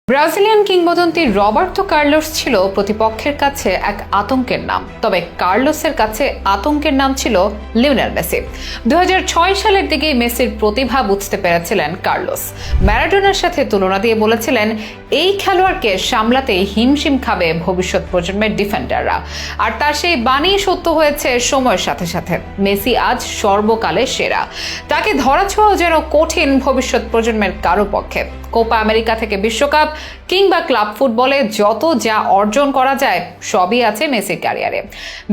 Brazilian কিংবদন্তি Roberto Carlos ছিল প্রতিপক্ষের কাছে এক আতঙ্কের নাম, তবে কার্লোসের কাছে আতঙ্কের নাম ছিল লিওনেল মেসি। 2006 সালের দিকেই মেসির প্রতিভা বুঝতে পেরেছিলেন কার্লোস। ম্যারাডোনার সাথে তুলনা দিয়ে বলেছিলেন, এই খেলোয়াড়কে সামলাতেই হিমশিম খাবে ভবিষ্যৎ প্রজন্মের ডিফেন্ডাররা। আর তার সেই বাণী সত্য হয়েছে সময়ের সাথে সাথে। মেসি আজ সর্বকালের সেরা। তাকে ধরাছোঁয়াও যেন কঠিন ভবিষ্যৎ প্রজন্মের কারো পক্ষে। কোপা আমেরিকা থেকে বিশ্বকাপ কিংবা ক্লাব ফুটবলে যত যা অর্জন করা যায় সবই আছে মেসির ক্যারিয়ারে।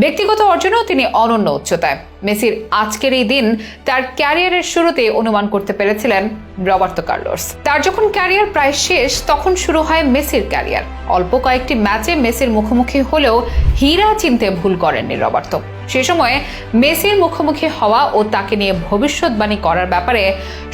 ব্যক্তিগত অর্জনেও তিনি অনন্য উচ্চতায়। মেসির আজকের এই দিন তার ক্যারিয়ারের শুরুতে অনুমান করতে পেরেছিলেন রবার্তো কার্লোস। তার যখন ক্যারিয়ার প্রায় শেষ, তখন শুরু হয় মেসির ক্যারিয়ার। অল্প কয়েকটি ম্যাচে মেসির মুখোমুখি হলেও হীরা চিনতে ভুল করেননি রবার্তো। সে সময়ে মেসির মুখোমুখি হওয়া ও তাকে নিয়ে ভবিষ্যৎবাণী করার ব্যাপারে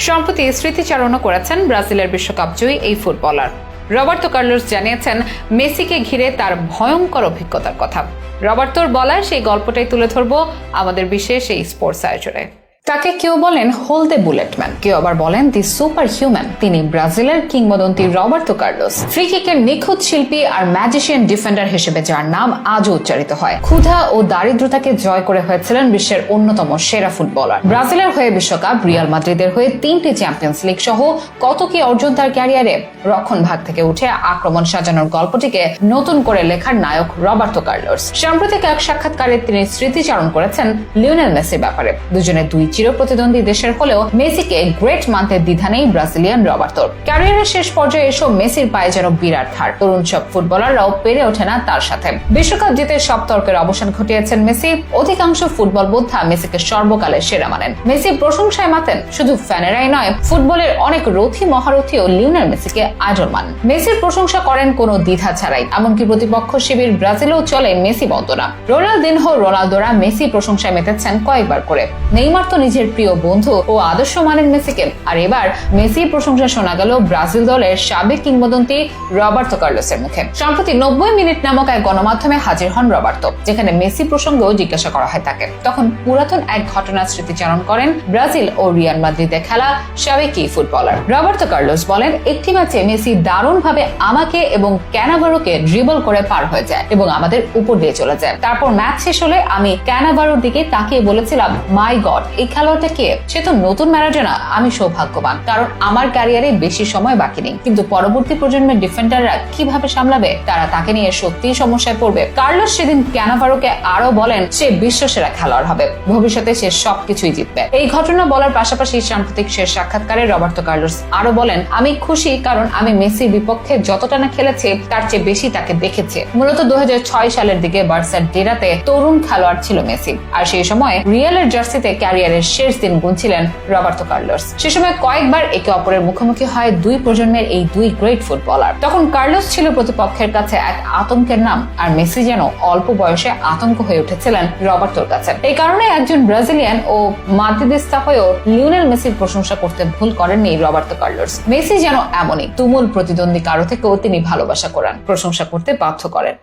সম্প্রতি স্মৃতিচারণা করেছেন ব্রাজিলের বিশ্বকাপ জয়ী এই ফুটবলার। রবার্তো কার্লোস জানিয়েছেন মেসিকে ঘিরে তার ভয়ঙ্কর অভিজ্ঞতার কথা। রবার্তোর বলা সেই গল্পটাই তুলে ধরবো আমাদের বিশেষ এই স্পোর্টস আয়োজনে। তাকে কেউ বলেন হোল দ্য বুলেটম্যান, কেউ আবার বলেন দি সুপার হিউম্যান। তিনি ব্রাজিলের কিংবদন্তি রবার্তো কার্লোস, ফ্রি কিকের নিখুঁত শিল্পী আর ম্যাজিশিয়ান ডিফেন্ডার হিসেবে যার নাম আজও উচ্চারিত হয়। ক্ষুধা ও দারিদ্রতাকে জয় করে হয়েছিলেন বিশ্বের অন্যতম সেরা ফুটবলার। ব্রাজিলের হয়ে বিশ্বকাপ, রিয়াল মাদ্রিদের হয়ে 3টি চ্যাম্পিয়ন্স লিগ সহ কত কি অর্জন তার ক্যারিয়ারে। রক্ষণ ভাগ থেকে উঠে আক্রমণ সাজানোর গল্পটিকে নতুন করে লেখার নায়ক রবার্তো কার্লোস। সাম্প্রতিক এক সাক্ষাৎকারে তিনি স্মৃতিচারণ করেছেন লিওনেল মেসির ব্যাপারে। দুজনে দুই চির প্রতিদ্বন্দ্বী দেশের হলেও মেসিকে গ্রেট মানতে দ্বিধা নেই ব্রাজিলিয়ান রবার্তোর। ক্যারিয়ারের শেষ পর্যায়ে এসব মেসির পায়ে যেন বিরাট হার। তরুণ সব ফুটবলাররাও পেরে ওঠে না তার সাথে। বিশ্বকাপ জিতে সব তর্কের অবসান ঘটিয়েছেন মেসি। অধিকাংশ ফুটবল বোদ্ধা মেসিকে সর্বকালের সেরা মানেন। মেসি প্রশংসায় মাতেন। শুধু ফ্যানেরাই নয়, ফুটবলের অনেক রথী মহারথীও লিওনেল মেসিকে আইডল মানেন। মেসির প্রশংসা করেন কোনো দ্বিধা ছাড়াই। এমনকি প্রতিপক্ষ শিবির ব্রাজিলেও চলে মেসি বন্দনা। রোনালদোরা মেসি প্রশংসায় মেতেছেন কয়েকবার করে। নেইমার তো নিজের প্রিয় বন্ধু ও আদর্শ মানেন মেসিকে। আর এবার মেসির প্রশংসা শোনা গেল ব্রাজিল দলের সাবেক কিংবদন্তি রবার্তো কার্লোসের মুখে। সম্প্রতি 90 মিনিট নামক এক গণমাধ্যমে হাজির হন রবার্তো, যেখানে মেসি প্রসঙ্গেও জিজ্ঞাসা করা হয় তাকে। তখন পুরাতন এক ঘটনার স্মৃতিচারণ করেন ব্রাজিল ও রিয়াল মাদ্রিদে খেলা সাবেক এই ফুটবলার। রবার্তো কার্লোস বলেন, একটি ম্যাচে মেসি দারুণভাবে আমাকে এবং ক্যানাভারোকে ড্রিবল করে পার হয়ে যায় এবং আমাদের উপর দিয়ে চলে যায়। তারপর ম্যাচ শেষ হলে আমি ক্যানাভারোর দিকে তাকিয়ে বলেছিলাম, মাই গড, এই খেলোয়াড়টা কে? সে তো নতুন ম্যারাডোনা। আমি সৌভাগ্যবান, কারণ আমার ক্যারিয়ারে বেশি সময় বাকি নেই। কিন্তু পরবর্তী প্রজন্মের ডিফেন্ডাররা কিভাবে সামলাবে? তারা তাকে নিয়ে সত্যিই সমস্যায় পড়বে। কার্লোস সেদিন ক্যানাভারোকে আরো বলেন সে বিশ্বসেরা খেলোয়াড় হবে, ভবিষ্যতে সে সবকিছুই জিতবে। এই ঘটনা বলার পাশাপাশি সাম্প্রতিক শেষ সাক্ষাৎকারে রবার্তো কার্লোস আরো বলেন, আমি খুশি কারণ আমি মেসির বিপক্ষে যতটা না খেলেছি তার চেয়ে বেশি তাকে দেখেছি। মূলত 2006 সালের দিকে বার্সার ডেরাতে তরুণ খেলোয়াড় ছিল মেসি। আর সেই সময় রিয়ালের জার্সিতে ক্যারিয়ারের শেষ দিন গুনছিলেন রবার্তো কার্লোস। সে সময় কয়েকবার একে অপরের মুখোমুখি হয় দুই প্রজন্মের এই দুই গ্রেট ফুটবলার। তখন কার্লোস ছিল প্রতিপক্ষের কাছে এক আতঙ্কের নাম, আর মেসি যেন অল্প বয়সে আতঙ্ক হয়ে উঠেছিলেন রবার্তোর কাছে। এই কারণে একজন ব্রাজিলিয়ান ও মাদ্রিদিস্তা হয়েও লিওনেল মেসির প্রশংসা করতে ভুল করেননি রবার্তো কার্লোস। মেসি যেন এমনই তুমুল প্রতিদ্বন্দ্বী কারো থেকেও তিনি ভালোবাসা করেন, প্রশংসা করতে বাধ্য করেন।